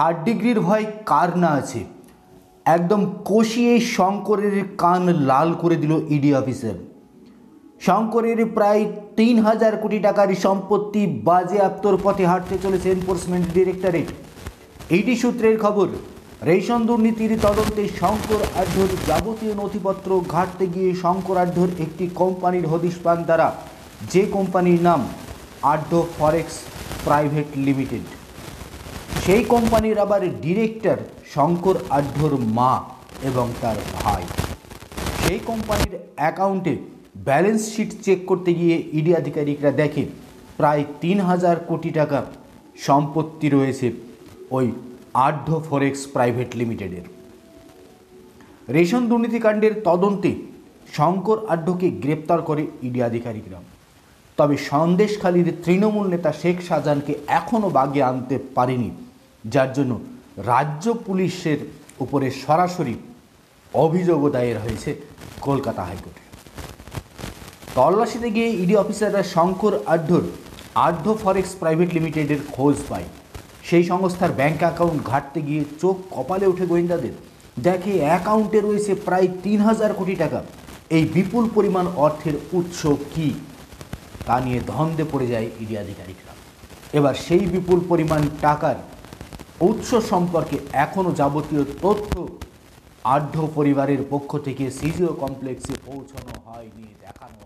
Third ডিগ্রির ভয় কার না আছে। একদম কষিয়ে শঙ্করের কান লাল করে দিল ইডি অফিসার। শঙ্করের প্রায় ৩,০০০ কোটি টাকার সম্পত্তি বাজেয়াপ্তর পথে হাঁটতে চলেছে এনফোর্সমেন্ট ডিরেক্টরেট। ইডি সূত্রের খবর, রেশন দুর্নীতির তদন্তে শঙ্কর আঢ্যর যাবতীয় নথিপত্র ঘাঁটতে গিয়ে শঙ্কর আঢ্যর একটি কোম্পানির হদিশ পান তারা, যে কোম্পানির নাম আঢ্য ফরেক্স প্রাইভেট লিমিটেড। সেই কোম্পানির আবার ডিরেক্টর শঙ্কর আঢ্যর মা এবং তার ভাই। সেই কোম্পানির অ্যাকাউন্টে ব্যালেন্স শিট চেক করতে গিয়ে ইডি আধিকারিকরা দেখে প্রায় ৩,০০০ কোটি টাকা সম্পত্তি রয়েছে ওই আঢ্য ফরেক্স প্রাইভেট লিমিটেডের। রেশন দুর্নীতিকাণ্ডের তদন্তে শঙ্কর আঢ্যকে গ্রেপ্তার করে ইডি আধিকারিকরা। তবে সন্দেশখালীর তৃণমূল নেতা শেখ শাহজাহানকে এখনও বাগে আনতে পারেনি, যার জন্য রাজ্য পুলিশের উপরে সরাসরি অভিযোগও দায়ের হয়েছে কলকাতা হাইকোর্টে। তল্লাশিতে গিয়ে ইডি অফিসাররা শঙ্কর আঢ্যর আঢ্য ফরেক্স প্রাইভেট লিমিটেডের খোঁজ পায়। সেই সংস্থার ব্যাংক অ্যাকাউন্ট ঘাঁটতে গিয়ে চোখ কপালে ওঠে গোয়েন্দাদের। দেখে অ্যাকাউন্টে রয়েছে প্রায় ৩,০০০ কোটি টাকা। এই বিপুল পরিমাণ অর্থের উৎস কী তা নিয়ে ধন্দে পড়ে যায় ইডি আধিকারিকরা। এবার সেই বিপুল পরিমাণ টাকার উৎস সম্পর্কে এখনও যাবতীয় তথ্য আঢ্য পরিবারের পক্ষ থেকে সিজিও কমপ্লেক্সে পৌঁছানো হয়নি, দেখানো